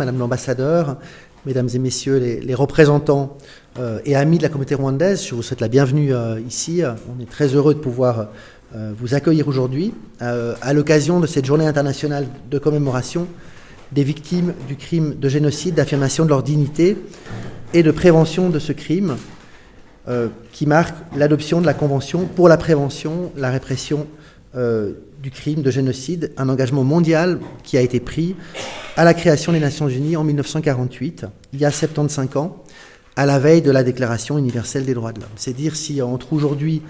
Madame l'ambassadeur, Mesdames et Messieurs les représentants et amis de la communauté rwandaise, je vous souhaite la bienvenue ici. On est très heureux de pouvoir vous accueillir aujourd'hui à l'occasion de cette journée internationale de commémoration des victimes du crime de génocide, d'affirmation de leur dignité et de prévention de ce crime qui marque l'adoption de la Convention pour la prévention, la répression du crime de génocide, un engagement mondial qui a été pris à la création des Nations Unies en 1948, il y a 75 ans, à la veille de la Déclaration universelle des droits de l'homme. C'est dire si entre aujourd'hui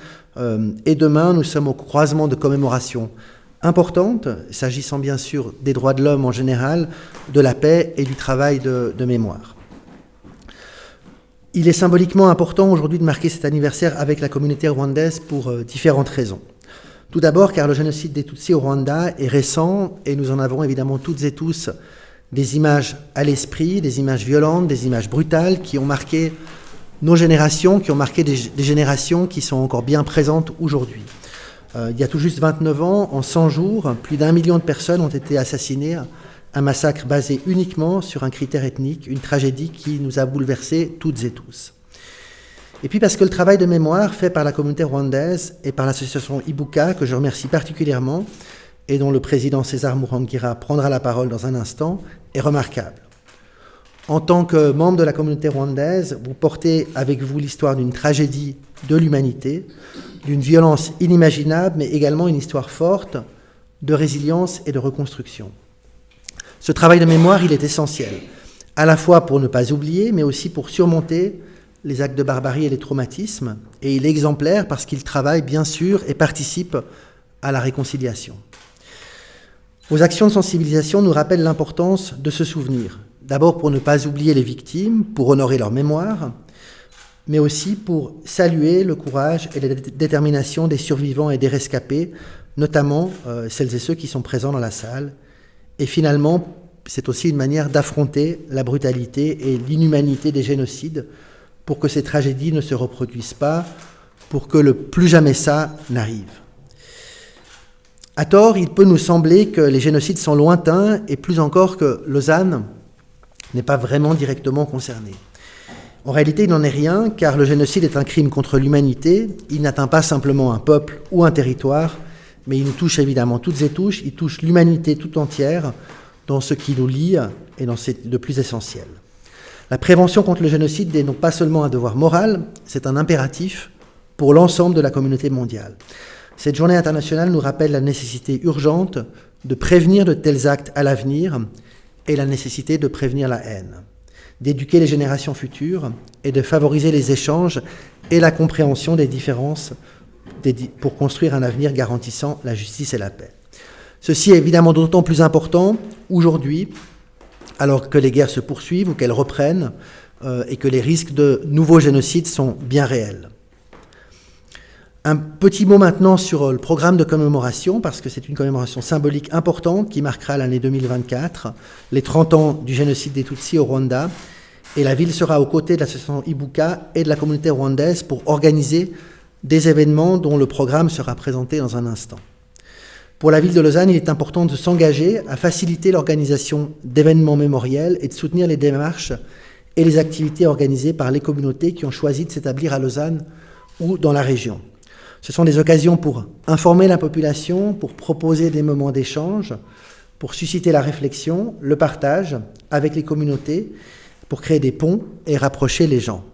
et demain, nous sommes au croisement de commémorations importantes, s'agissant bien sûr des droits de l'homme en général, de la paix et du travail de mémoire. Il est symboliquement important aujourd'hui de marquer cet anniversaire avec la communauté rwandaise pour différentes raisons. Tout d'abord car le génocide des Tutsis au Rwanda est récent et nous en avons évidemment toutes et tous des images à l'esprit, des images violentes, des images brutales qui ont marqué nos générations, qui ont marqué des générations qui sont encore bien présentes aujourd'hui. Il y a tout juste 29 ans, en 100 jours, plus d'1 million de personnes ont été assassinées, un massacre basé uniquement sur un critère ethnique, une tragédie qui nous a bouleversés toutes et tous. Et puis parce que le travail de mémoire fait par la communauté rwandaise et par l'association Ibuka, que je remercie particulièrement, et dont le président César Mourangira prendra la parole dans un instant, est remarquable. En tant que membre de la communauté rwandaise, vous portez avec vous l'histoire d'une tragédie de l'humanité, d'une violence inimaginable, mais également une histoire forte de résilience et de reconstruction. Ce travail de mémoire, il est essentiel, à la fois pour ne pas oublier, mais aussi pour surmonter les actes de barbarie et les traumatismes, et il est exemplaire parce qu'il travaille bien sûr et participe à la réconciliation. Vos actions de sensibilisation nous rappellent l'importance de se souvenir, d'abord pour ne pas oublier les victimes, pour honorer leur mémoire, mais aussi pour saluer le courage et la détermination des survivants et des rescapés, notamment celles et ceux qui sont présents dans la salle. Et finalement, c'est aussi une manière d'affronter la brutalité et l'inhumanité des génocides, pour que ces tragédies ne se reproduisent pas, pour que le plus jamais ça n'arrive. À tort, il peut nous sembler que les génocides sont lointains et plus encore que Lausanne n'est pas vraiment directement concernée. En réalité, il n'en est rien, car le génocide est un crime contre l'humanité. Il n'atteint pas simplement un peuple ou un territoire, mais il nous touche évidemment toutes et tous, il touche l'humanité tout entière dans ce qui nous lie et dans ce de plus essentiel. La prévention contre le génocide n'est donc pas seulement un devoir moral, c'est un impératif pour l'ensemble de la communauté mondiale. Cette journée internationale nous rappelle la nécessité urgente de prévenir de tels actes à l'avenir et la nécessité de prévenir la haine, d'éduquer les générations futures et de favoriser les échanges et la compréhension des différences pour construire un avenir garantissant la justice et la paix. Ceci est évidemment d'autant plus important aujourd'hui, alors que les guerres se poursuivent ou qu'elles reprennent et que les risques de nouveaux génocides sont bien réels. Un petit mot maintenant sur le programme de commémoration, parce que c'est une commémoration symbolique importante qui marquera l'année 2024, les 30 ans du génocide des Tutsis au Rwanda, et la ville sera aux côtés de l'association Ibuka et de la communauté rwandaise pour organiser des événements dont le programme sera présenté dans un instant. Pour la ville de Lausanne, il est important de s'engager à faciliter l'organisation d'événements mémoriels et de soutenir les démarches et les activités organisées par les communautés qui ont choisi de s'établir à Lausanne ou dans la région. Ce sont des occasions pour informer la population, pour proposer des moments d'échange, pour susciter la réflexion, le partage avec les communautés, pour créer des ponts et rapprocher les gens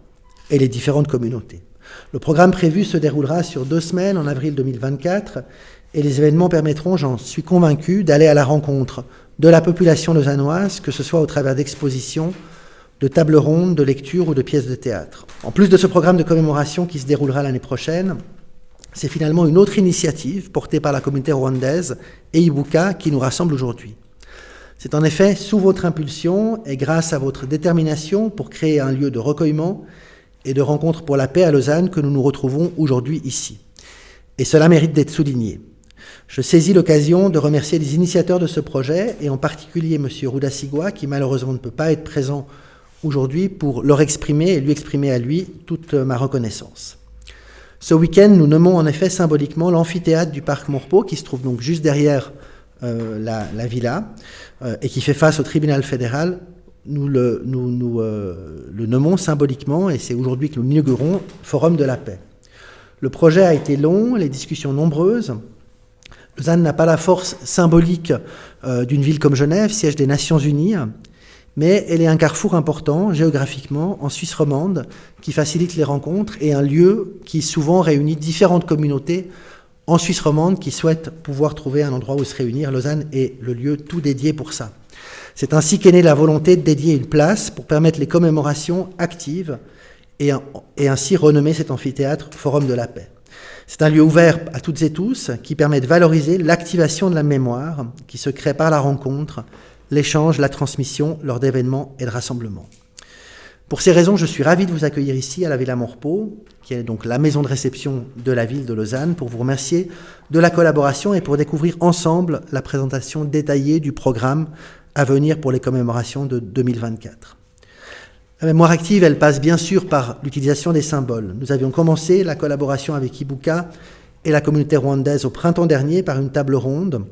et les différentes communautés. Le programme prévu se déroulera sur 2 semaines en avril 2024 et les événements permettront, j'en suis convaincu, d'aller à la rencontre de la population lausannoise, que ce soit au travers d'expositions, de tables rondes, de lectures ou de pièces de théâtre. En plus de ce programme de commémoration qui se déroulera l'année prochaine, c'est finalement une autre initiative portée par la communauté rwandaise et Ibuka qui nous rassemble aujourd'hui. C'est en effet sous votre impulsion et grâce à votre détermination pour créer un lieu de recueillement et de rencontre pour la paix à Lausanne que nous nous retrouvons aujourd'hui ici. Et cela mérite d'être souligné. Je saisis l'occasion de remercier les initiateurs de ce projet, et en particulier M. Rudasingwa, qui malheureusement ne peut pas être présent aujourd'hui, pour leur exprimer et lui exprimer à lui toute ma reconnaissance. Ce week-end, nous nommons en effet symboliquement l'amphithéâtre du parc Morpeau, qui se trouve donc juste derrière la villa, et qui fait face au tribunal fédéral, nous le nommons symboliquement, et c'est aujourd'hui que nous l'inaugurons, Forum de la paix. Le projet a été long, les discussions nombreuses. Lausanne n'a pas la force symbolique d'une ville comme Genève, siège des Nations Unies, mais elle est un carrefour important géographiquement en Suisse romande qui facilite les rencontres et un lieu qui souvent réunit différentes communautés en Suisse romande qui souhaitent pouvoir trouver un endroit où se réunir. Lausanne est le lieu tout dédié pour ça. C'est ainsi qu'est née la volonté de dédier une place pour permettre les commémorations actives et ainsi renommer cet amphithéâtre Forum de la paix. C'est un lieu ouvert à toutes et tous qui permet de valoriser l'activation de la mémoire qui se crée par la rencontre, l'échange, la transmission lors d'événements et de rassemblements. Pour ces raisons, je suis ravi de vous accueillir ici à la Villa Maurepas, qui est donc la maison de réception de la ville de Lausanne, pour vous remercier de la collaboration et pour découvrir ensemble la présentation détaillée du programme à venir pour les commémorations de 2024. La mémoire active, elle passe bien sûr par l'utilisation des symboles. Nous avions commencé la collaboration avec Ibuka et la communauté rwandaise au printemps dernier par une table ronde,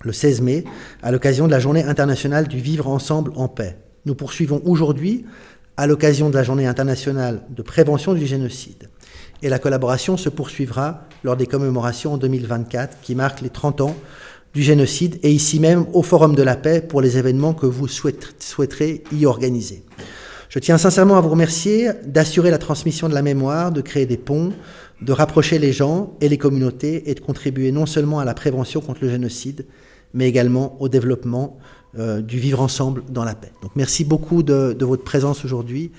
le 16 mai, à l'occasion de la Journée internationale du vivre ensemble en paix. Nous poursuivons aujourd'hui à l'occasion de la Journée internationale de prévention du génocide. Et la collaboration se poursuivra lors des commémorations en 2024 qui marquent les 30 ans du génocide et ici même au Forum de la paix pour les événements que vous souhaiterez y organiser. Je tiens sincèrement à vous remercier d'assurer la transmission de la mémoire, de créer des ponts, de rapprocher les gens et les communautés et de contribuer non seulement à la prévention contre le génocide, mais également au développement du vivre ensemble dans la paix. Donc merci beaucoup de votre présence aujourd'hui.